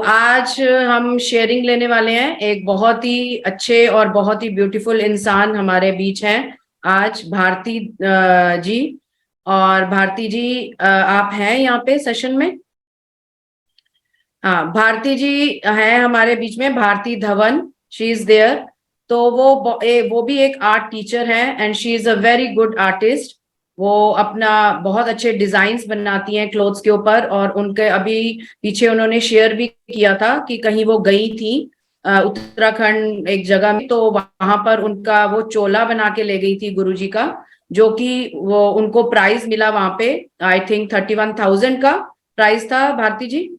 आज हम शेयरिंग लेने वाले हैं। एक बहुत ही अच्छे और बहुत ही ब्यूटीफुल इंसान हमारे बीच हैं आज, भारती जी। और भारती जी, आप हैं यहाँ पे सेशन में? हाँ, भारती जी हैं हमारे बीच में। Bharti Dhawan, she is there. तो वो भी एक आर्ट टीचर है and she is a very good artist. वो अपना बहुत अच्छे डिजाइन्स बनाती हैं क्लोथ्स के ऊपर। और उनके अभी पीछे उन्होंने शेयर भी किया था कि कहीं वो गई थी उत्तराखंड एक जगह में, तो वहां पर उनका वो चोला बना के ले गई थी गुरुजी का, जो कि वो उनको प्राइज मिला वहां पे। आई थिंक 31,000 का प्राइज था, भारती जी।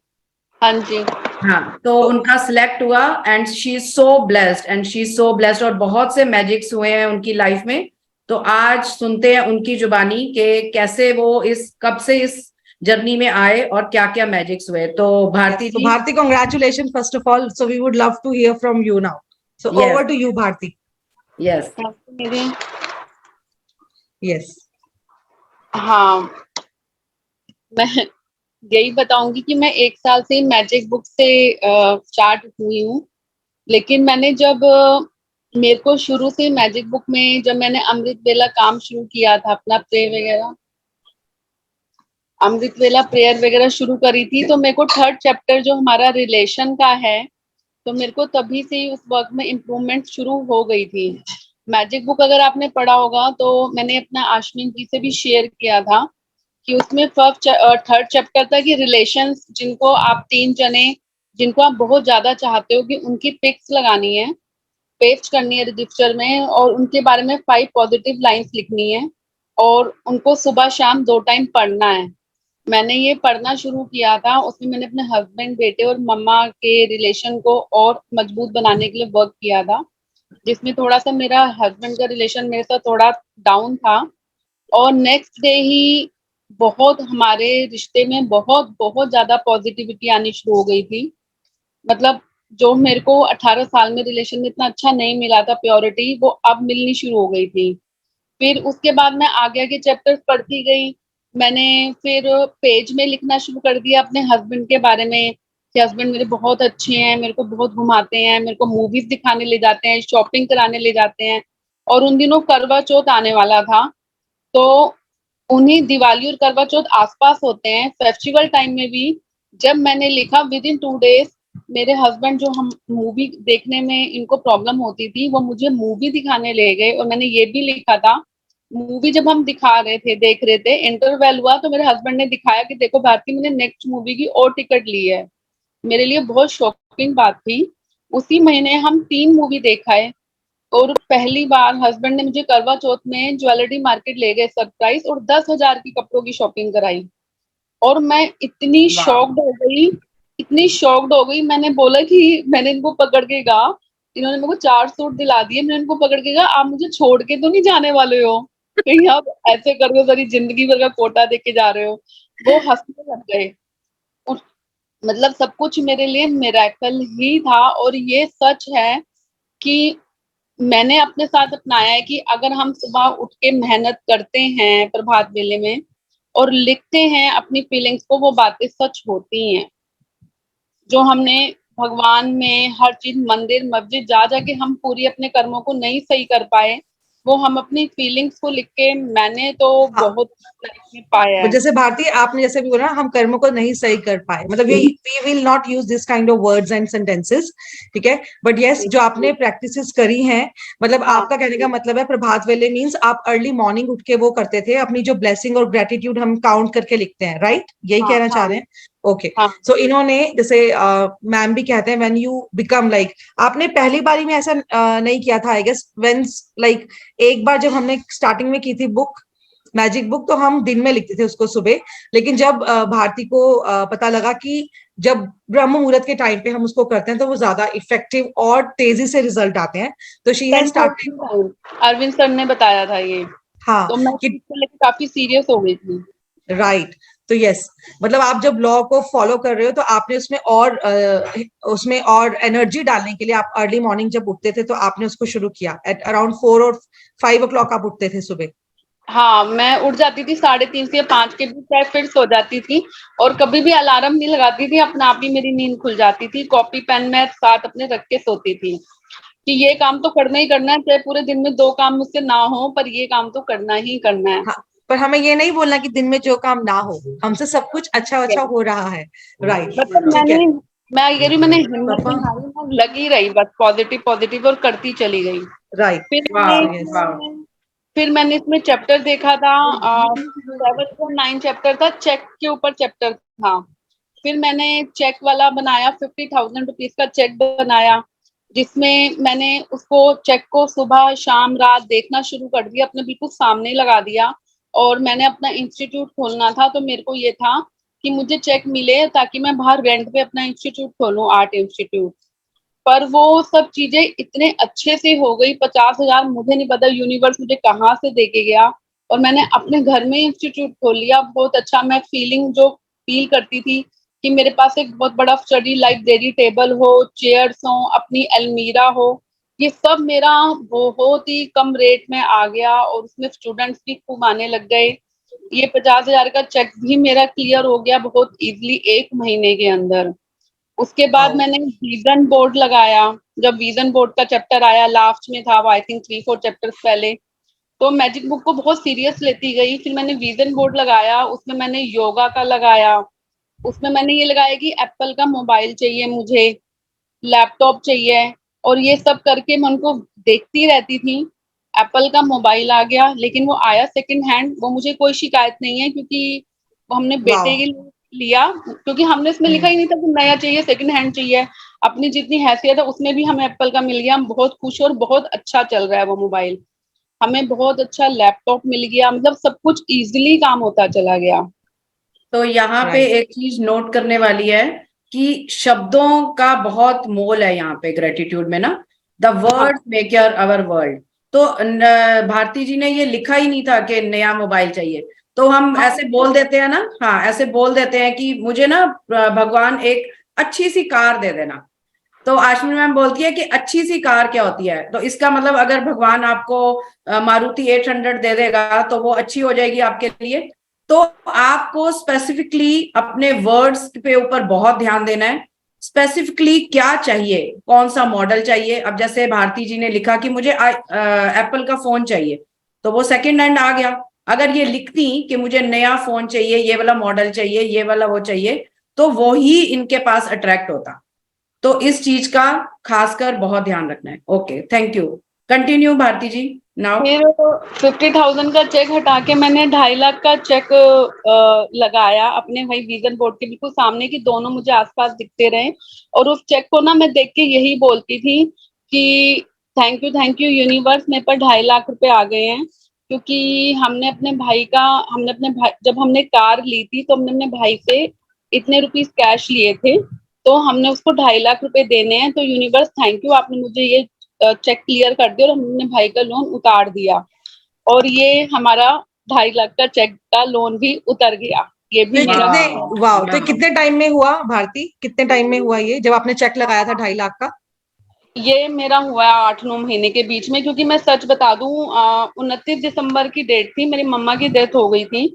हाँ जी। हाँ, तो उनका सिलेक्ट हुआ and she is so blessed, and she is so blessed. और बहुत से मैजिक्स हुए हैं उनकी लाइफ में। तो आज सुनते हैं उनकी जुबानी कि कैसे वो कब से इस जर्नी में आए और क्या क्या मैजिक्स हुए। तो Bharti So ji. Bharti, congratulations first of all. So we would love to hear from you now. So Yes. over to you, Bharti. Yes. मेरे Yes. हाँ, मैं यही बताऊंगी कि मैं 1 साल से मैजिक बुक से स्टार्ट हुई हूँ। लेकिन मैंने जब मेरे को शुरू से मैजिक बुक में जब मैंने अमृत वेला काम शुरू किया था, अपना प्रे वगैरह, अमृत वेला प्रेयर वगैरह शुरू करी थी, तो मेरे को 3rd चैप्टर जो हमारा रिलेशन का है, तो मेरे को तभी से ही उस वर्क में इम्प्रूवमेंट शुरू हो गई थी। मैजिक बुक अगर आपने पढ़ा होगा तो मैंने अपना आश्विन जी से भी शेयर किया था कि उसमें 3rd चैप्टर था कि रिलेशंस, जिनको आप 3 जने जिनको आप बहुत ज्यादा चाहते हो कि उनकी पिक्स लगानी है, पेस्ट करनी है रजिस्टर में, और उनके बारे में 5 पॉजिटिव लाइंस लिखनी है और उनको सुबह शाम 2 टाइम पढ़ना है। मैंने ये पढ़ना शुरू किया था। उसमें मैंने अपने हस्बैंड, बेटे और मम्मा के रिलेशन को और मजबूत बनाने के लिए वर्क किया था, जिसमें थोड़ा सा मेरा हस्बैंड का रिलेशन मेरे साथ थोड़ा डाउन था। और नेक्स्ट डे ही बहुत हमारे रिश्ते में बहुत बहुत ज्यादा पॉजिटिविटी आनी शुरू हो गई थी। मतलब जो मेरे को 18 साल में रिलेशन में इतना अच्छा नहीं मिला था प्योरिटी, वो अब मिलनी शुरू हो गई थी। फिर उसके बाद मैं आगे आगे चैप्टर्स पढ़ती गई। मैंने फिर पेज में लिखना शुरू कर दिया अपने हस्बैंड के बारे में कि हस्बैंड मेरे बहुत अच्छे हैं, मेरे को बहुत घुमाते हैं, मेरे को मूवीज दिखाने ले जाते हैं, शॉपिंग कराने ले जाते हैं। और उन दिनों करवा चौथ आने वाला था, तो उन्हीं दिवाली और करवा चौथ आसपास होते हैं, फेस्टिवल टाइम में भी जब मैंने लिखा, विद इन 2 डेज मेरे हस्बैंड, जो हम मूवी देखने में इनको प्रॉब्लम होती थी, वो मुझे मूवी दिखाने ले गए। और मैंने ये भी लिखा था, मूवी जब हम दिखा रहे थे, देख रहे थे, इंटरवल हुआ तो मेरे हस्बैंड ने दिखाया कि देखो भारती, मैंने नेक्स्ट मूवी की और टिकट ली है। मेरे लिए बहुत शॉकिंग बात थी। उसी महीने हम 3 मूवी देखा है। और पहली बार हस्बैंड ने मुझे करवा चौथ में ज्वेलरी मार्केट ले गए सरप्राइज, और 10,000 की कपड़ों की शॉपिंग कराई। और मैं इतनी शॉक्ड हो गई, इतनी शॉक्ड हो गई। मैंने बोला कि मैंने इनको पकड़ के कहा, इन्होंने मेरे को 4 सूट दिला दिए, मैंने इनको पकड़ के कहा, आप मुझे छोड़ के तो नहीं जाने वाले हो कहीं, आप ऐसे कर रहे हो, सारी जिंदगी भर का कोटा दे के जा रहे हो। वो हंसने लग गए। और मतलब सब कुछ मेरे लिए मिरेकल ही था। और ये सच है कि मैंने अपने साथ अपनाया है कि अगर हम सुबह उठ के मेहनत करते हैं प्रभात वेले में और लिखते हैं अपनी फीलिंग्स को, वो बातें सच होती हैं। जो हमने भगवान में हर चीज, मंदिर मस्जिद जा जाके हम पूरी अपने कर्मों को नहीं सही कर पाए, वो हम अपनी फीलिंग्स को लिख के, मैंने तो बहुत लाइफ में पाया है। जैसे भारती, आपने जैसे भी बोला, हम कर्मों को नहीं सही कर पाए, मतलब ये we will not use this kind of words and sentences, ठीक है। बट यस, जो आपने प्रैक्टिसेस करी हैं, मतलब आपका कहने का मतलब है प्रभात वेले मींस आप अर्ली मॉर्निंग उठ के वो करते थे, अपनी जो ब्लेसिंग और ग्रेटिट्यूड हम काउंट करके लिखते हैं, राइट? यही कहना चाह रहे हैं? ओके। सो इन्होंने जैसे मैम भी कहते हैं, व्हेन यू बिकम लाइक, आपने पहली बारी में ऐसा नहीं किया था आई गेस, व्हेन लाइक एक बार जब हमने स्टार्टिंग में की थी बुक, मैजिक बुक, तो हम दिन में लिखते थे उसको सुबह। लेकिन जब भारती को पता लगा कि जब ब्रह्म मुहूर्त के टाइम पे हम उसको करते हैं तो वो ज्यादा इफेक्टिव और तेजी से रिजल्ट आते हैं, तो she has started. Arvind sir ने बताया था ये। हाँ, तो मैं इसको लेकर काफी सीरियस हो गई थी। राइट। तो यस, मतलब आप जब लॉ को फॉलो कर रहे हो तो आपने उसमें और एनर्जी डालने के लिए आप अर्ली मॉर्निंग जब उठते थे तो आपने उसको शुरू किया एट अराउंड 4 और 5 o'clock आप उठते थे सुबह। हाँ, मैं उठ जाती थी 3:30 से 5 के बीच, चाहे फिर सो जाती थी और कभी भी अलार्म नहीं लगाती थी, अपने आप ही मेरी नींद खुल जाती थी। कॉपी पेन मैं साथ अपने रख के सोती थी कि ये काम तो करना ही करना है, चाहे पूरे दिन में 2 काम मुझसे ना हो, पर ये काम तो करना ही करना है। हाँ, पर हमें ये नहीं बोलना कि दिन में जो काम ना हो, हमसे सब कुछ अच्छा अच्छा हो रहा है। राइट। मतलब ठीक है मैं ये कह रही हूँ, मैंने हिम्मत पापा। नहीं हारी, मैं लगी रही बस, पॉजिटिव पॉजिटिव और करती चली गई। राइट। फिर मैंने वाह यस। इसमें फिर मैंने इसमें चैप्टर देखा था, 7 और 9 चैप्टर था, चेक के ऊपर चैप्टर था। फिर मैंने चेक वाला बनाया, 50,000 रुपीज का चेक बनाया, जिसमें मैंने उसको चेक को सुबह शाम रात देखना शुरू कर दिया, अपने बिल्कुल सामने लगा दिया। और मैंने अपना इंस्टीट्यूट खोलना था, तो मेरे को ये था कि मुझे चेक मिले ताकि मैं बाहर रेंट पे अपना इंस्टीट्यूट खोलूं, आर्ट इंस्टीट्यूट। पर वो सब चीजें इतने अच्छे से हो गई, 50,000 मुझे नहीं पता यूनिवर्स मुझे कहाँ से दे के गया, और मैंने अपने घर में इंस्टीट्यूट खोल लिया। बहुत अच्छा, मैं फीलिंग जो फील करती थी कि मेरे पास एक बहुत बड़ा स्टडी लाइब्रेरी टेबल हो, चेयर्स हो, अपनी अलमीरा हो, ये सब मेरा बहुत ही कम रेट में आ गया और उसमें स्टूडेंट्स भी खूब आने लग गए। ये 50,000 का चेक भी मेरा क्लियर हो गया बहुत इजीली 1 महीने के अंदर। उसके बाद वाओ। मैंने विजन बोर्ड लगाया। जब विजन बोर्ड का चैप्टर आया, लास्ट में था, आई थिंक 3-4 चैप्टर्स पहले, तो मैजिक बुक को बहुत सीरियस लेती गई। फिर मैंने विजन बोर्ड लगाया, उसमें मैंने योगा का लगाया, उसमें मैंने ये लगाया कि एप्पल का मोबाइल चाहिए मुझे, लैपटॉप चाहिए, और ये सब करके मैं उनको देखती रहती थी। एप्पल का मोबाइल आ गया, लेकिन वो आया सेकंड हैंड, वो मुझे कोई शिकायत नहीं है, क्योंकि वो हमने बेटे वाओ। के लिए लिया, क्योंकि हमने इसमें लिखा ही नहीं था कि नया चाहिए सेकंड हैंड चाहिए। अपनी जितनी हैसियत है उसमें भी हमें एप्पल का मिल गया, हम बहुत खुश और बहुत अच्छा चल रहा है वो मोबाइल। हमें बहुत अच्छा लैपटॉप मिल गया, मतलब सब कुछ इजीली काम होता चला गया। तो यहाँ पे राइट। एक चीज नोट करने वाली है कि शब्दों का बहुत मोल है यहाँ पे ग्रेटिट्यूड में ना। द हाँ, word make your our world. तो भारती जी ने ये लिखा ही नहीं था कि नया मोबाइल चाहिए। तो हम हाँ, ऐसे बोल देते हैं ना, हाँ ऐसे बोल देते हैं कि मुझे ना भगवान एक अच्छी सी कार दे देना। तो आशमी मैम बोलती है कि अच्छी सी कार क्या होती है, तो इसका मतलब अगर भगवान आपको मारुति 800 दे देगा तो वो अच्छी हो जाएगी आपके लिए। तो आपको स्पेसिफिकली अपने वर्ड्स पे ऊपर बहुत ध्यान देना है। स्पेसिफिकली क्या चाहिए, कौन सा मॉडल चाहिए। अब जैसे भारती जी ने लिखा कि मुझे एप्पल का फोन चाहिए, तो वो सेकंड हैंड आ गया। अगर ये लिखती कि मुझे नया फोन चाहिए, ये वाला मॉडल चाहिए, ये वाला वो चाहिए, तो वो ही इनके पास अट्रैक्ट होता। तो इस चीज का खासकर बहुत ध्यान रखना है। Okay, thank you. Continue Bharti ji now. फिर 50,000 का चेक हटा के मैंने 2.5 लाख का चेक लगाया अपने भाई विजन बोर्ड के बिल्कुल सामने, कि दोनों मुझे आसपास दिखते रहे। और उस चेक को ना मैं देख के यही बोलती थी कि थैंक यू यूनिवर्स, मेरे पर 2.5 लाख रुपए आ गए हैं। क्योंकि हमने अपने भाई, जब हमने कार ली थी तो हमने अपने भाई से इतने रुपीस कैश लिए थे, तो हमने उसको 2.5 लाख रुपए देने हैं। तो यूनिवर्स थैंक यू, आपने मुझे ये चेक क्लियर कर दिया और हमने भाई का लोन उतार दिया। और ये हमारा 2.5 लाख का चेक का लोन भी उतर गया। ये तो भी ये मेरा कितने, वाह वाओ, तो ये वाह। कितने टाइम में हुआ भारती, कितने टाइम में हुआ ये जब आपने चेक लगाया था 2.5 लाख का? ये मेरा हुआ है 8-9 महीने के बीच में। क्योंकि मैं सच बता दूं, 29 दिसंबर की डेट थी, मेरी मम्मा की डेथ हो गई थी।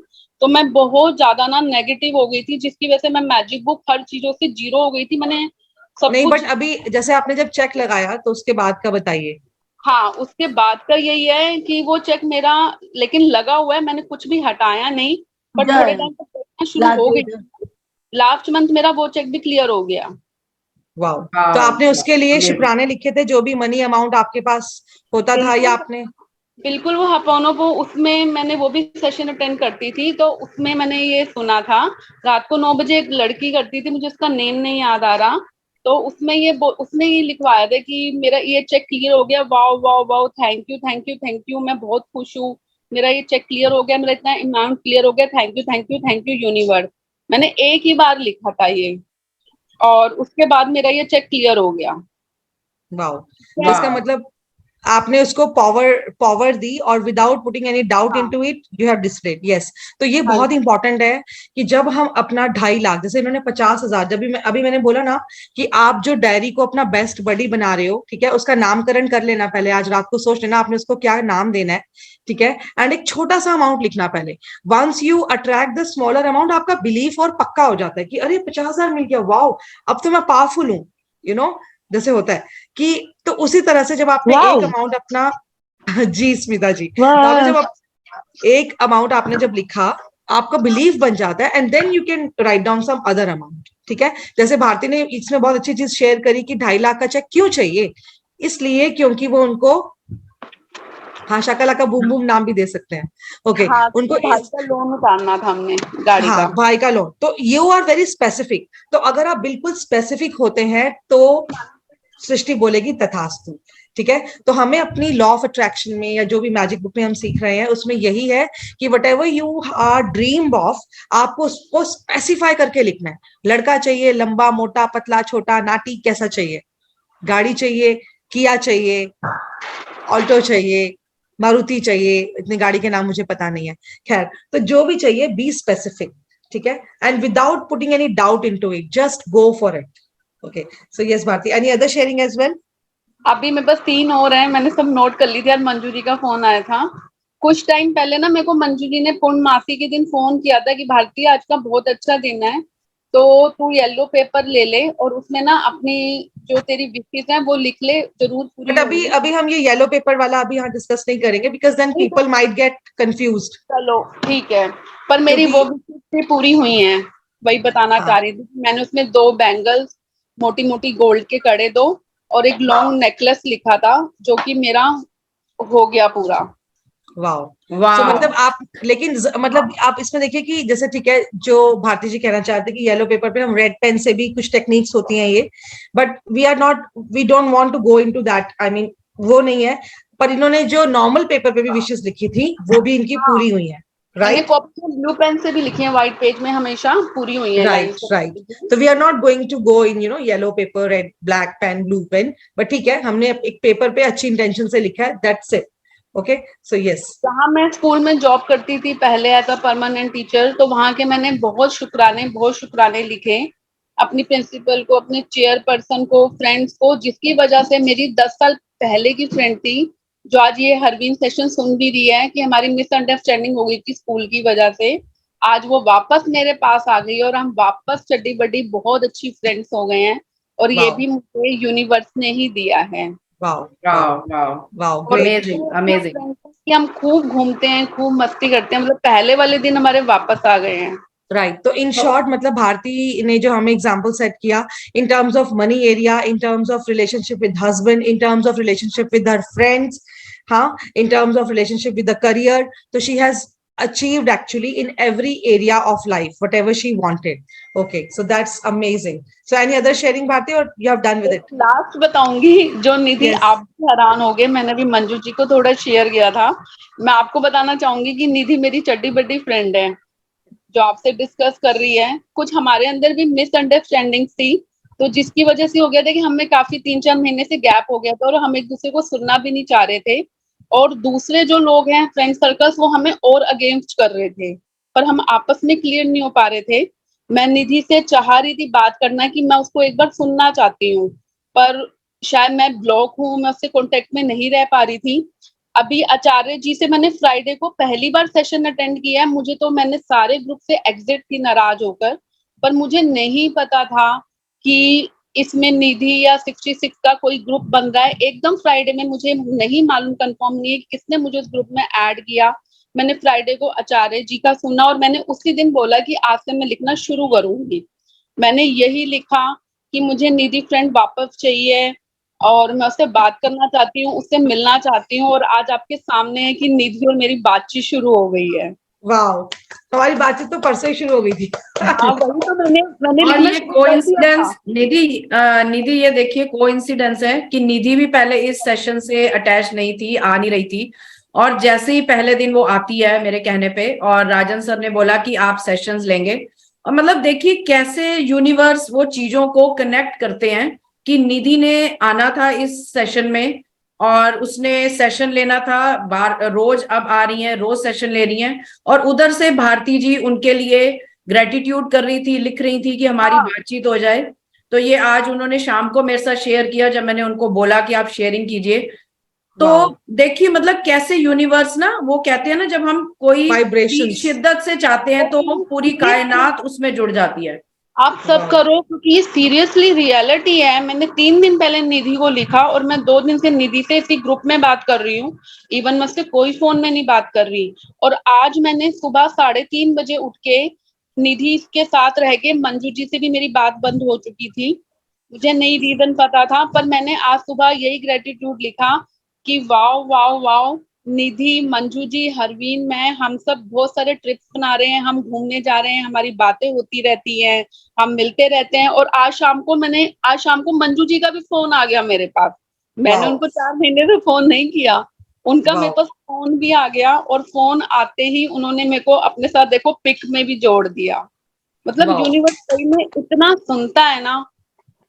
तो मैं बहुत ज्यादा ना नेगेटिव हो गई थी, जिसकी वजह से मैं मैजिक बुक हर चीजों से जीरो हो गई थी। मैंने सब नहीं, बट कुछ, अभी जैसे आपने जब चेक लगाया तो उसके बाद का बताइए। हाँ, उसके बाद का यही है कि वो चेक मेरा लेकिन लगा हुआ है, मैंने कुछ भी हटाया नहीं। पर थोड़े टाइम तक देखना शुरू हो गई। लास्ट मंथ मेरा वो चेक भी क्लियर हो गया। वाओ। तो वाह आपने उसके लिए अमेजिंग। शुक्राने लिखे थे, जो भी मनी अमाउंट आपके पास होता था, या बिल्कुल, आपने? बिल्कुल, वो हपोनोपो, उसमें मैंने वो भी सेशन अटेंड करती थी, तो उसमें मैंने ये सुना था। रात को 9 बजे एक लड़की करती थी, मुझे उसका नेम नहीं याद आ रहा। तो उसने ये लिखवाया था कि मेरा ये चेक क्लियर हो गया, wow wow wow, thank you thank you thank you, मैं बहुत खुश हूँ, मेरा ये चेक क्लियर हो गया, मेरा इतना अमाउंट क्लियर हो गया, thank you thank you thank you universe. मैंने एक ही बार लिखा था ये, और उसके बाद मेरा ये चेक क्लियर हो गया। वाओ। तो इसका वाह मतलब आपने उसको पावर दी और विदाउट पुटिंग एनी डाउट हाँ into it you have displayed. Yes, तो ये हाँ बहुत इंपॉर्टेंट है कि जब हम अपना 2.5 लाख, जैसे इन्होंने 50,000, जब भी अभी मैंने बोला ना कि आप जो डायरी को अपना बेस्ट बडी बना रहे हो, ठीक है, उसका नामकरण कर लेना पहले, आज रात को सोच लेना आपने उसको क्या नाम देना है, ठीक है, एंड एक छोटा सा अमाउंट लिखना पहले। Once you attract the smaller amount, आपका बिलीफ और पक्का हो जाता है कि अरे 50,000 मिल गया, वाओ, अब तो मैं पावरफुल हूँ, जैसे होता है कि, तो उसी तरह से जब आपने एक वाओ अमाउंट अपना जी स्मिता जी, तो आपने वाह जब एक अमाउंट आपने जब लिखा, आपका बिलीफ बन जाता है, and then you can write down some other amount, ठीक है। जैसे भारती ने इसमें बहुत अच्छी चीज शेयर करी कि 2.5 लाख का चेक क्यों चाहिए, इसलिए क्योंकि वो उनको, हाँ, शाकाला का बूम बूम नाम भी दे सकते हैं, ओके, हाँ, उनको तो भाई का लोन उतारना था हमने गाड़ी हाँ, का। भाई का लोन, तो यू आर वेरी स्पेसिफिक। तो अगर आप बिल्कुल स्पेसिफिक होते हैं तो सृष्टि बोलेगी तथास्तु, ठीक है। तो हमें अपनी लॉ ऑफ अट्रैक्शन में या जो भी मैजिक बुक में हम सीख रहे हैं उसमें यही है कि whatever you are dreamed of, आपको उसको स्पेसिफाई करके लिखना है। लड़का चाहिए लंबा मोटा पतला छोटा नाटी, कैसा चाहिए, गाड़ी चाहिए, किया चाहिए, ऑल्टो चाहिए, मारुति चाहिए, इतनी गाड़ी के नाम मुझे पता नहीं है, खैर, तो जो भी चाहिए बी स्पेसिफिक, ठीक है, and without putting any doubt into it, just go for it. Okay, so yes Bharti, any other sharing as well? अभी मेरे पास 3 और हैं, मैंने सब नोट कर ली थी। आज मंजू जी का फोन आया था कुछ टाइम पहले ना, मेरे को मंजू जी ने पूर्णमासी के दिन फोन किया था कि भारती आज का बहुत अच्छा दिन है, तो तू येलो पेपर ले ले और उसमें ना अपनी जो तेरी विशेष है वो लिख ले, जरूर पूरी बट अभी होंगी। अभी हम ये येलो पेपर वाला अभी यहाँ डिस्कस नहीं करेंगे, बिकॉज देन नहीं तो पीपल माइट गेट कंफ्यूज्ड, चलो ठीक है, पर मेरी क्योंकि वो विशेष भी पूरी हुई है, वही बताना हाँ, चाह रही थी। मैंने उसमें 2 बैंगल्स, मोटी मोटी गोल्ड के कड़े 2 और एक लॉन्ग नेकलेस लिखा था, जो कि मेरा हो गया पूरा। वाओ। सो वाह। मतलब आप, लेकिन मतलब आप इसमें देखिए कि जैसे, ठीक है, जो भारती जी कहना चाहते हैं कि येलो पेपर पे हम रेड पेन से भी कुछ टेक्निक्स होती हैं ये, but we are not, we don't want to go into that, I mean वो नहीं है। पर इन्होंने जो नॉर्मल पेपर पे भी विशेष लिखी थी वो भी इनकी हाँ, पूरी हुई है, मैंने राइट? कॉपी में ब्लू पेन से भी लिखी है, व्हाइट पेज में हमेशा पूरी हुई है राइट, लाइंस। राइट। तो we are not going to go in yellow paper, red, black pen, blue pen, but ठीक है, हमने एक पेपर पे अच्छी इंटेंशन से लिखा है, that's it. Okay, so yes. जहाँ मैं स्कूल में जॉब करती थी पहले एज अ परमानेंट टीचर, तो वहां के मैंने बहुत शुक्राने लिखे अपनी प्रिंसिपल को, अपने चेयरपर्सन को, फ्रेंड्स को, जिसकी वजह से मेरी 10 साल पहले की फ्रेंड थी, जो आज ये हरवीन सेशन सुन भी रही है, कि हमारी मिसअंडरस्टैंडिंग हो गई थी स्कूल की वजह से, आज वो वापस मेरे पास आ गई और हम वापस चड्डी बड्डी बहुत अच्छी फ्रेंड्स हो गए हैं। और ये वाओ, भी मुझे यूनिवर्स ने ही दिया है। वाओ, वाह वाओ, वाह। वाओ, और ग्रेट। Amazing amazing. कि हम खूब घूमते हैं, खूब मस्ती करते हैं, मतलब पहले वाले दिन हमारे वापस आ गए हैं। राइट, तो इन शॉर्ट मतलब भारती ने जो हमें एग्जांपल सेट किया in terms of money area, in terms of relationship with husband, in terms of relationship with her friends, हाँ, in terms of relationship with the career, तो she has achieved actually in every area of life whatever she wanted. Okay, so that's amazing. So any other sharing Bharti, or you have done with it? Last बताऊंगी, जो निधि Yes. आप भी हैरान हो गए, मैंने भी मंजू जी को थोड़ा शेयर किया था। मैं आपको बताना चाहूंगी कि निधि मेरी चड्डी बड्डी फ्रेंड है, जो आपसे डिस्कस कर रही है। कुछ हमारे अंदर भी मिसअंडरस्टैंडिंग थी, तो जिसकी वजह से हो गया था कि हमें काफी 3-4 महीने से गैप हो गया था और हम एक दूसरे को सुनना भी नहीं चाह रहे थे, और दूसरे जो लोग हैं फ्रेंड सर्कल्स, वो हमें और अगेंस्ट कर रहे थे, पर हम आपस में क्लियर नहीं हो पा रहे थे। मैं निधि से चाह रही थी बात करना कि मैं उसको एक बार सुनना चाहती हूँ, पर शायद मैं ब्लॉक हूँ, मैं उससे कांटेक्ट में नहीं रह पा रही थी। अभी आचार्य जी से मैंने फ्राइडे को पहली बार सेशन अटेंड किया है, मुझे तो, मैंने सारे ग्रुप से एग्जिट थी नाराज होकर, पर मुझे नहीं पता था कि इसमें निधि या 66 का कोई ग्रुप बन रहा है एकदम फ्राइडे में। मुझे नहीं मालूम, कंफर्म नहीं है कि किसने मुझे उस ग्रुप में ऐड किया। मैंने फ्राइडे को आचार्य जी का सुना और मैंने उसी दिन बोला कि आज से मैं लिखना शुरू करूंगी। मैंने यही लिखा कि मुझे निधि फ्रेंड वापस चाहिए और मैं उससे बात करना चाहती हूँ, उससे मिलना चाहती हूँ, और आज आपके सामने है कि निधि और मेरी बातचीत शुरू हो गई है। वाओ, हमारी बातचीत तो परसों ही शुरू हो गई थी। हाँ, वही तो मैंने और लिखना ये शुरू कर दिया था। कोइंसिडेंस निधि, निधि ये देखिए कोइंसिडेंस है कि निधि भी पहले इस सेशन से अटैच नहीं थी, आ नहीं रही थी, और जैसे ही पहले दिन वो आती है मेरे कहने पे, और राजन सर ने बोला कि आप सेशंस लेंगे, और मतलब देखिए कैसे यूनिवर्स वो चीजों को कनेक्ट करते हैं कि निधि ने आना था इस सेशन में, और उसने सेशन लेना था, रोज अब आ रही हैं, रोज सेशन ले रही हैं। और उधर से भारती जी उनके लिए ग्रेटिट्यूड कर रही थी, लिख रही थी कि हमारी हाँ। बातचीत हो जाए। तो ये आज उन्होंने शाम को मेरे साथ शेयर किया, जब मैंने उनको बोला कि आप शेयरिंग कीजिए। तो Wow. देखिए मतलब कैसे यूनिवर्स ना, वो कहते हैं ना, जब हम कोई चीज Vibrations. शिद्दत से चाहते हैं तो पूरी कायनात उसमें जुड़ जाती है। आप सब Wow. करो, क्योंकि ये सीरियसली रियलिटी है। मैंने 3 दिन पहले निधि को लिखा और मैं 2 दिन से निधि से इसी ग्रुप में बात कर रही हूँ। इवन मैं उससे कोई फोन में नहीं बात कर रही। और आज मैंने सुबह 3:30 बजे उठ के निधि के साथ रह के मंजू जी से भी मेरी बात बंद हो चुकी थी। मुझे नहीं रीजन पता था, पर मैंने आज सुबह यही ग्रेटिट्यूड लिखा कि वाओ वाओ वाओ, निधि, मंजू जी, हरवीन, मैं, हम सब बहुत सारे ट्रिप्स बना रहे हैं, हम घूमने जा रहे हैं, हमारी बातें होती रहती हैं, हम मिलते रहते हैं। और आज शाम को मंजू जी का भी फोन आ गया मेरे पास। मैंने Wow. उनको 4 महीने से फोन नहीं किया, उनका मेरे Wow. पास फोन भी आ गया। और फोन आते ही उन्होंने मेरे को अपने साथ देखो पिक में भी जोड़ दिया। मतलब वाह, यूनिवर्स सही में इतना सुनता है ना।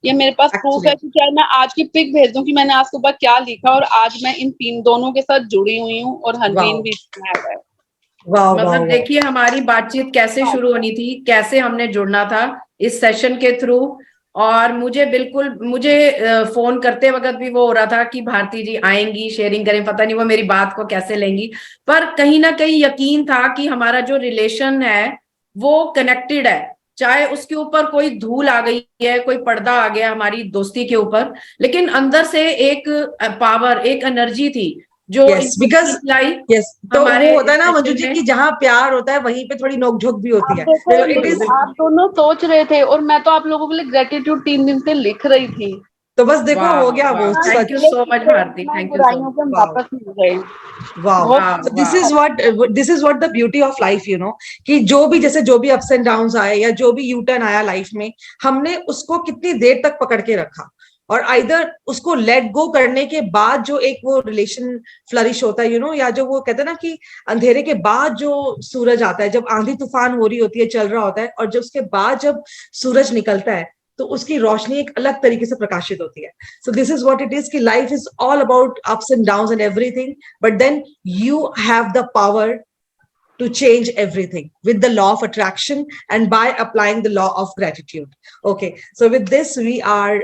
ये मेरे पास प्रूफ है Actually. कि चाहे मैं आज की पिक भेज दूं कि मैंने आज सुबह क्या लिखा, और आज मैं इन दोनों के साथ जुड़ी हुई हूँ, और हनवीन Wow. भी इसमें ऐड है। Wow. Wow. मतलब Wow. देखिए हमारी बातचीत कैसे शुरू होनी थी, कैसे हमने जुड़ना था इस सेशन के थ्रू। और मुझे फोन करते वक्त भी वो हो रहा था कि भारती जी आएंगी, शेयरिंग करें, पता नहीं वो मेरी बात को कैसे लेंगी। पर कहीं ना कहीं यकीन था कि हमारा जो रिलेशन है वो कनेक्टेड है। चाहे उसके ऊपर कोई धूल आ गई है, कोई पर्दा आ गया हमारी दोस्ती के ऊपर, लेकिन अंदर से एक पावर, एक एनर्जी थी जो Yes, because लाई yes, तो हमारे वो होता है ना मंजू सेशन जी में। कि जहाँ प्यार होता है वहीं पे थोड़ी नोकझोंक भी होती आप है। देखो, इट बिल्कुल इज, आप बिल्कुल। दोनों सोच रहे थे और मैं तो आप लोगों के लिए ग्रेटिट्यूड 3 दिन से लिख रही थी। तो बस देखो वाह हो गया वो वाह, thank you such. So much Bharti, मैं थैंक यू सो बुराइयों मच। से हम वाओ, वापस मिल गए। वाओ। बहुत वाह So वाह। this is what the beauty of life, you know, कि जो भी अप्स एंड डाउन्स आए या जो भी यू टर्न आया लाइफ में, हमने उसको कितनी देर तक पकड़ के रखा, और आइदर उसको लेट गो करने के बाद जो एक वो रिलेशन फ्लरिश होता है, यू नो, या जो वो कहते हैं ना कि अंधेरे के बाद जो सूरज आता है, जब आंधी तूफान हो रही होती है, चल रहा होता है, और जब उसके बाद जब सूरज निकलता है तो उसकी रोशनी एक अलग तरीके से प्रकाशित होती है। So this is what it is कि life is all about ups and downs and everything, but then you have the power to change everything with the law of attraction and by applying the law of gratitude. Okay, so with this we are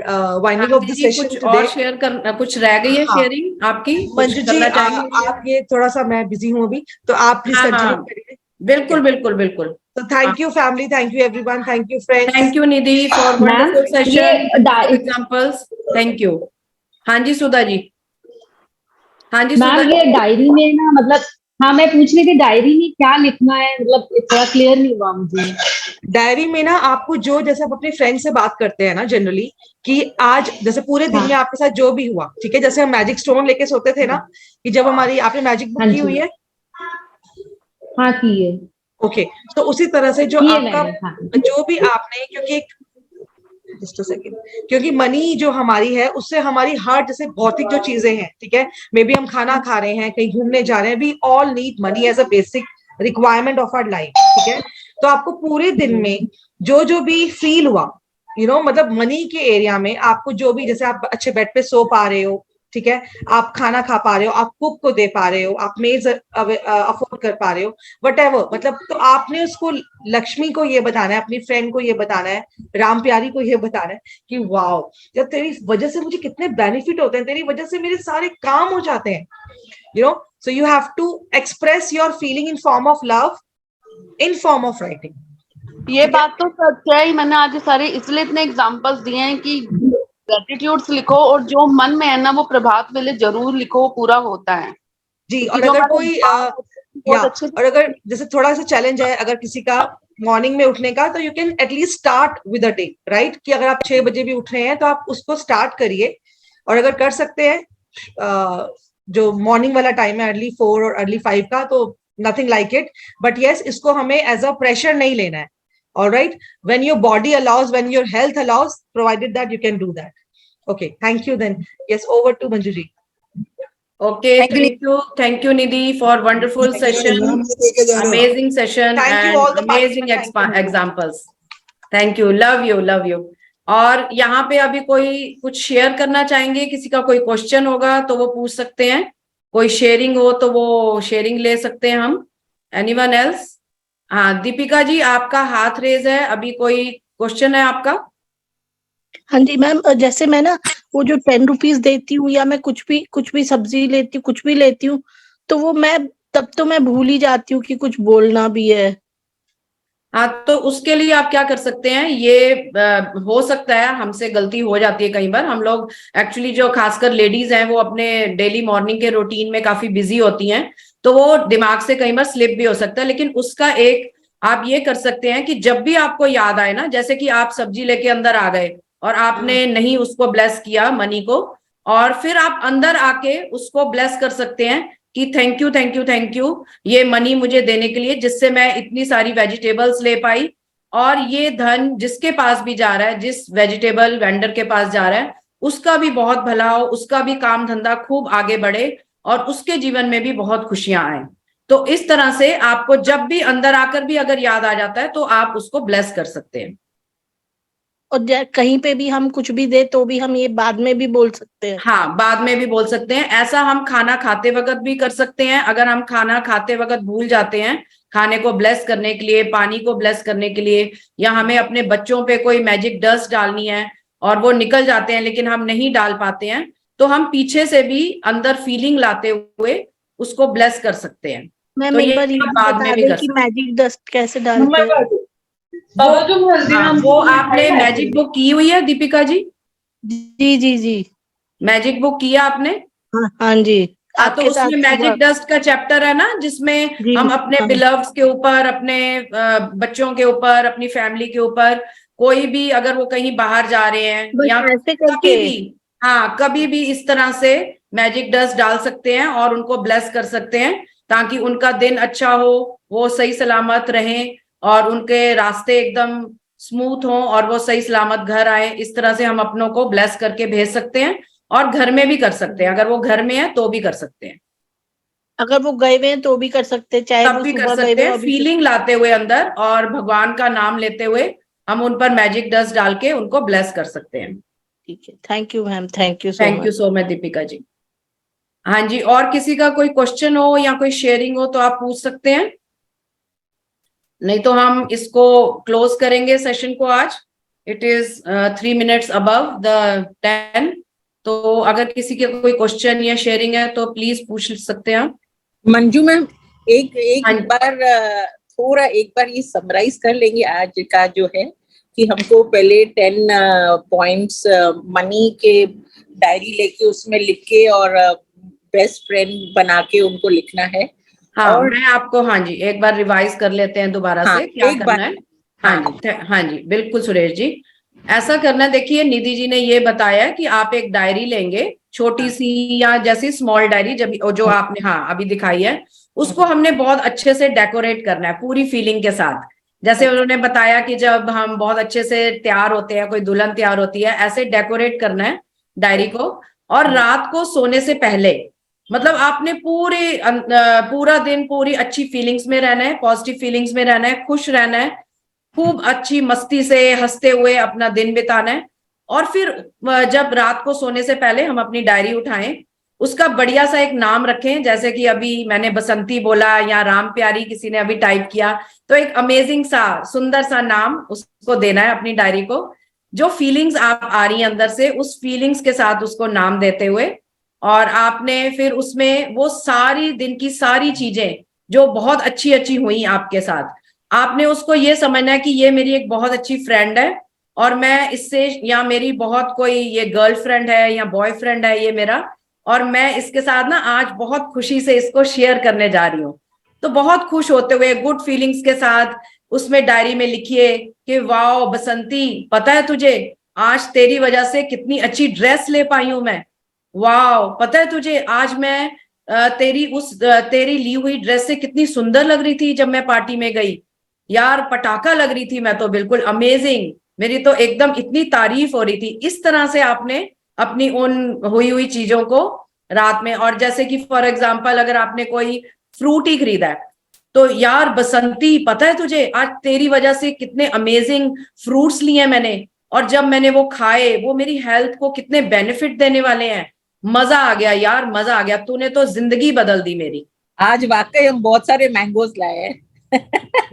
winding up Bharti the ji session कुछ और today. Share कर, कुछ रह गई है हाँ sharing आपकी, कुछ मंजू जी, करना चाहेंगे? आप ये थोड़ा सा, मैं बिजी हूँ अभी, तो आप प्लीज हाँ कंटिन्यू हाँ, करिए। ठीक है, बिल्कुल बिल्कुल बिल्कुल। तो thank you family, thank you everyone, thank you friends. Thank you Nidhi for ma'am wonderful ये सेशन, एग्जांपल्स, थैंक यू। हाँ जी सुधा जी, हाँ जी सुधा मैम जी। ये डायरी में ना, मतलब हाँ मैं पूछ रही थी डायरी में क्या लिखना है, मतलब थोड़ा क्लियर नहीं हुआ मुझे। डायरी में ना आपको जो, जैसे आप अपने फ्रेंड से बात करते हैं ना जनरली, कि आज जैसे पूरे दिन हाँ में आपके साथ जो भी हुआ, ठीक है, जैसे हम मैजिक स्टोन लेके सोते थे ना, कि जब हमारी, आपने मैजिक बुक हाँ की जी, हुई है? हाँ की है, ओके, तो उसी तरह से जो की है आपका, मैंने, हाँ जो भी आपने, क्योंकि एक, जस्ट अ सेकंड, क्योंकि मनी जो हमारी है उससे हमारी हर जैसे भौतिक जो चीजें हैं, ठीक है, मे बी हम खाना खा रहे हैं, कहीं घूमने जा रहे हैं, we all need money as a basic requirement of our life, ठीक है। तो आपको पूरे दिन में जो भी फील हुआ, यू नो, मतलब मनी के एरिया में आपको जो भी, जैसे आप अच्छे बेड पे सो पा रहे हो, ठीक है, आप खाना खा पा रहे हो, आप कुक को दे पा रहे हो, आप मेज अफोर्ड कर पा रहे हो, वट एवर, मतलब तो आपने उसको, लक्ष्मी को ये बताना है, अपनी फ्रेंड को ये बताना है, राम प्यारी को ये बताना है कि वाओ, जब तेरी वजह से मुझे कितने बेनिफिट होते हैं, तेरी वजह से मेरे सारे काम हो जाते हैं, you know. So you have to express your feeling in form of love, in form of writing. ये बात तो सच है ही। मैंने आज ये सारे इसलिए इतने एग्जांपल्स दिए हैं कि ग्रेटिट्यूड्स लिखो, और जो मन में है ना वो प्रभात वेले जरूर लिखो, वो पूरा होता है। जी, क्योंकि और जो अगर हमारे कोई भाव होते हैं, या, बहुत अच्छे से। और अगर जैसे थोड़ा सा चैलेंज है अगर किसी का मॉर्निंग में उठने का, तो you can at least start with a day, right, कि अगर आप 6 बजे भी उठ रहे हैं तो आप उसको स्टार्ट करिए। और अगर कर सकते हैं जो मॉर्निंग वाला टाइम है, अर्ली 4 और अर्ली 5 का, तो nothing like it, but yes, इसको हमें एज अ प्रेशर नहीं लेना है। All right, when your body allows, when your health allows, provided that you can do that. Okay, thank you then. Yes, over to Manju ji. Okay, thank you Nidhi for wonderful session, amazing session Thank you all and the amazing participants. Thank you. examples. Thank you, love you, love you. और यहाँ पे अभी कोई कुछ share करना चाहेंगे, किसी का कोई क्वेश्चन होगा तो वो पूछ सकते हैं, कोई शेयरिंग हो तो वो शेयरिंग ले सकते हैं हम। Anyone else? हाँ दीपिका जी, आपका हाथ रेज है, अभी कोई क्वेश्चन है आपका? हाँ जी मैम, जैसे मैं ना वो जो 10 रुपीज देती हूँ या मैं कुछ भी सब्जी लेती हूँ, कुछ भी लेती हूँ, तो वो तब तो मैं भूल ही जाती हूँ कि कुछ बोलना भी है। हाँ तो उसके लिए आप क्या कर सकते हैं, ये हो सकता है हमसे गलती हो जाती है कई बार, हम लोग एक्चुअली जो खासकर लेडीज हैं वो अपने डेली मॉर्निंग के रूटीन में काफी बिजी होती हैं, तो वो दिमाग से कई बार स्लिप भी हो सकता है। लेकिन उसका एक आप ये कर सकते हैं कि जब भी आपको याद आए ना, जैसे कि आप सब्जी लेके अंदर आ गए और आपने नहीं उसको ब्लेस किया मनी को, और फिर आप अंदर आके उसको ब्लेस कर सकते हैं कि thank you thank you thank you, ये मनी मुझे देने के लिए जिससे मैं इतनी सारी वेजिटेबल्स ले पाई, और ये धन जिसके पास भी जा रहा है, जिस वेजिटेबल वेंडर के पास जा रहा है, उसका भी बहुत भला हो, उसका भी काम धंधा खूब आगे बढ़े और उसके जीवन में भी बहुत खुशियां आए। तो इस तरह से आपको जब भी अंदर आकर भी अगर याद आ जाता है तो आप उसको ब्लेस कर सकते हैं। और कहीं पे भी हम कुछ भी दे तो भी हम ये बाद में भी बोल सकते हैं? हाँ बाद में भी बोल सकते हैं, ऐसा हम खाना खाते वक्त भी कर सकते हैं। अगर हम खाना खाते वक्त भूल जाते हैं खाने को ब्लेस करने के लिए, पानी को ब्लेस करने के लिए, या हमें अपने बच्चों पे कोई मैजिक डस्ट डालनी है और वो निकल जाते हैं लेकिन हम नहीं डाल पाते हैं, तो हम पीछे से भी अंदर फीलिंग लाते हुए उसको ब्लेस कर सकते हैं। मैम तो एक ये बार ये आप भी बाद बता में भी दें कर कि सकते हैं। मैजिक डस्ट कैसे डालते हैं? वो आपने मैजिक बुक की हुई है दीपिका जी? जी जी जी। मैजिक बुक किया आपने? हाँ हाँ जी, हाँ तो आपके साथ उसमें सुबह। मैजिक डस्ट का चैप्टर है ना, जिसमें जी हम अपने हाँ। बिलव्ड्स के ऊपर, अपने बच्चों के ऊपर, अपनी फैमिली के ऊपर, कोई भी अगर वो कहीं बाहर जा रहे हैं बस या ऐसे कभी करके। भी, हाँ कभी भी इस तरह से मैजिक डस्ट डाल सकते हैं और उनको ब्लेस कर सकते हैं ताकि उनका दिन अच्छा हो, वो सही सलामत रहें और उनके रास्ते एकदम स्मूथ हों और वो सही सलामत घर आए। इस तरह से हम अपनों को ब्लेस करके भेज सकते हैं, और घर में भी कर सकते हैं, अगर वो घर में है तो भी कर सकते हैं, अगर वो गए हुए हैं तो भी कर सकते हैं, चाहे तब वो भी कर सुबह गए सकते हुए हैं, हो अभी फीलिंग लाते हुए अंदर और भगवान का नाम लेते हुए हम उन पर मैजिक डस्ट डाल के उनको ब्लेस कर सकते हैं। ठीक है, thank you ma'am, thank you so thank you much. So much Deepika ji. हाँ जी, और किसी का कोई क्वेश्चन हो या कोई शेयरिंग हो तो आप पूछ सकते हैं, नहीं तो हम इसको क्लोज करेंगे सेशन को आज। It is 3 minutes above the 10, तो अगर किसी के कोई क्वेश्चन या शेयरिंग है तो प्लीज पूछ सकते हैं आप। मंजू मैम, एक हाँ। बार थोड़ा एक बार ये समराइज कर लेंगे आज का जो है कि हमको पहले 10 पॉइंट्स मनी के डायरी लेके उसमें लिख के और बेस्ट फ्रेंड बना के उनको लिखना है। हाँ और मैं आपको, हाँ जी एक बार रिवाइज कर लेते हैं दोबारा हाँ, से क्या एक करना बार है। हाँ जी हाँ जी बिल्कुल सुरेश जी, ऐसा करना है। देखिए निधि जी ने ये बताया कि आप एक डायरी लेंगे, छोटी सी या जैसी स्मॉल डायरी, जब जो आपने हाँ अभी दिखाई है, उसको हमने बहुत अच्छे से डेकोरेट करना है पूरी फीलिंग के साथ। जैसे उन्होंने बताया कि जब हम बहुत अच्छे से तैयार होते हैं, कोई दुल्हन तैयार होती है, ऐसे डेकोरेट करना है डायरी को। और रात को सोने से पहले, मतलब आपने पूरा दिन पूरी अच्छी फीलिंग्स में रहना है, पॉजिटिव फीलिंग्स में रहना है, खुश रहना है, खूब अच्छी मस्ती से हंसते हुए अपना दिन बिताना है। और फिर जब रात को सोने से पहले हम अपनी डायरी उठाएं, उसका बढ़िया सा एक नाम रखें, जैसे कि अभी मैंने बसंती बोला या राम प्यारी किसी ने अभी टाइप किया, तो एक अमेजिंग सा सुंदर सा नाम उसको देना है अपनी डायरी को। जो फीलिंग्स आप आ रही हैं अंदर से, उस फीलिंग्स के साथ उसको नाम देते हुए, और आपने फिर उसमें वो सारी दिन की सारी चीजें जो बहुत अच्छी अच्छी हुई आपके साथ, आपने उसको ये समझना है कि ये मेरी एक बहुत अच्छी फ्रेंड है और मैं इससे, या मेरी बहुत कोई ये गर्लफ्रेंड है या बॉयफ्रेंड है ये मेरा, और मैं इसके साथ ना आज बहुत खुशी से इसको शेयर करने जा रही हूँ। तो बहुत खुश होते हुए गुड फीलिंग्स के साथ उसमें डायरी में लिखिए कि वाओ बसंती, पता है तुझे आज तेरी वजह से कितनी अच्छी ड्रेस ले पाई हूं मैं। वाओ, पता है तुझे आज मैं तेरी ली हुई ड्रेस से कितनी सुंदर लग रही थी जब मैं पार्टी में गई। यार पटाखा लग रही थी मैं तो, बिल्कुल अमेजिंग, मेरी तो एकदम इतनी तारीफ हो रही थी। इस तरह से आपने अपनी उन हुई हुई चीजों को रात में, और जैसे कि फॉर एग्जांपल अगर आपने कोई फ्रूट ही खरीदा है तो यार बसंती, पता है तुझे आज तेरी वजह से कितने अमेजिंग फ्रूट्स लिए मैंने और जब मैंने वो खाए, वो मेरी हेल्थ को कितने बेनिफिट देने वाले हैं। मजा आ गया यार, मजा आ गया, तूने तो जिंदगी बदल दी मेरी। आज वाकई हम बहुत सारे मैंगोज लाए हैं।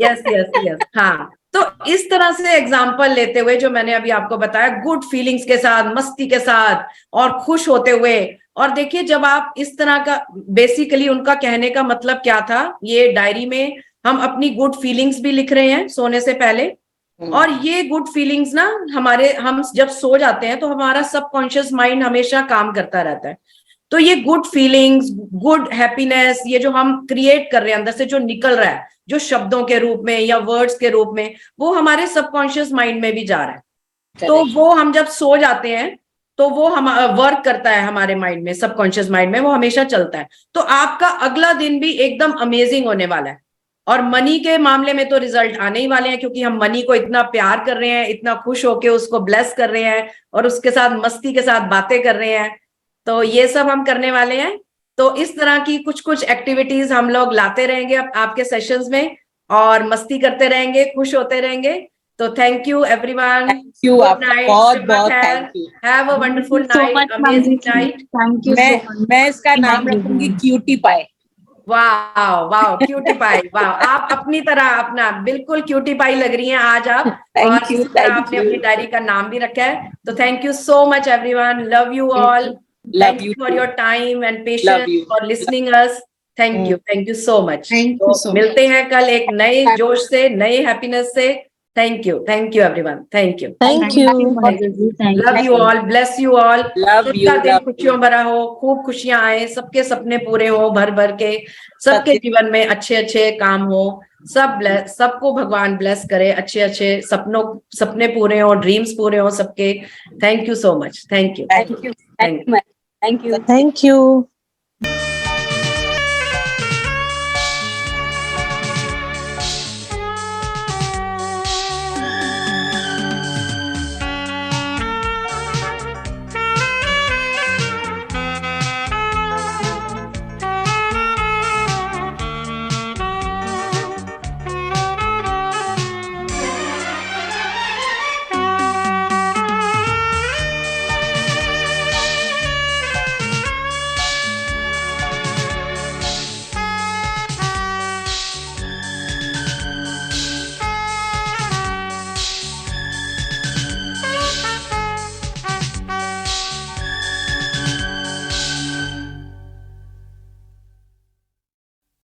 यस यस यस, हाँ। तो इस तरह से एग्जाम्पल लेते हुए जो मैंने अभी आपको बताया, गुड फीलिंग्स के साथ, मस्ती के साथ और खुश होते हुए। और देखिए, जब आप इस तरह का, बेसिकली उनका कहने का मतलब क्या था, ये डायरी में हम अपनी गुड फीलिंग्स भी लिख रहे हैं सोने से पहले। और ये गुड फीलिंग्स ना हम जब सो जाते हैं तो हमारा सबकॉन्शियस माइंड हमेशा काम करता रहता है। तो ये गुड फीलिंग्स, गुड हैप्पीनेस, ये जो हम क्रिएट कर रहे हैं अंदर से, जो निकल रहा है, जो शब्दों के रूप में या वर्ड्स के रूप में, वो हमारे सबकॉन्शियस माइंड में भी जा रहा है। तो वो हम जब सो जाते हैं तो वो हम वर्क करता है हमारे माइंड में, सबकॉन्शियस माइंड में, वो हमेशा चलता है। तो आपका अगला दिन भी एकदम अमेजिंग होने वाला है। और मनी के मामले में तो रिजल्ट आने ही वाले हैं, क्योंकि हम मनी को इतना प्यार कर रहे हैं, इतना खुश होके उसको ब्लेस कर रहे हैं और उसके साथ मस्ती के साथ बातें कर रहे हैं। तो ये सब हम करने वाले हैं। तो इस तरह की कुछ कुछ एक्टिविटीज हम लोग लाते रहेंगे आपके सेशंस में, और मस्ती करते रहेंगे, खुश होते रहेंगे। तो thank you everyone, thank you, good night, बहुत बहुत thank you. Have a wonderful night, amazing night. Thank you so much. मैं इसका नाम रखूंगी क्यूटी पाई। वाह वाह, क्यूटी पाई, वाह। आप अपनी तरह अपना बिल्कुल क्यूटी पाई लग रही हैं आज आप। और थैंक यू, इसी तरह आपने अपनी डायरी का नाम भी रखा है। तो thank you so much everyone, love you all, love thank you you for your time and Love patience you. For listening us. Thank you so much. Thank you so मिलते हैं कल एक नए जोश से, नए हैप्पीनेस से। Thank you everyone, thank you, thank you. Love you all, bless you all. Love you, सबका दिन love खुशियों you. भरा हो, खूब खुशियां आए, सबके सपने पूरे हो भर भर के, सबके जीवन में अच्छे अच्छे काम हो, सबको भगवान ब्लेस करे, अच्छे अच्छे सपने पूरे हो, ड्रीम्स पूरे हो सबके। Thank you so much, thank you, Thank you. Thank you. Thank you.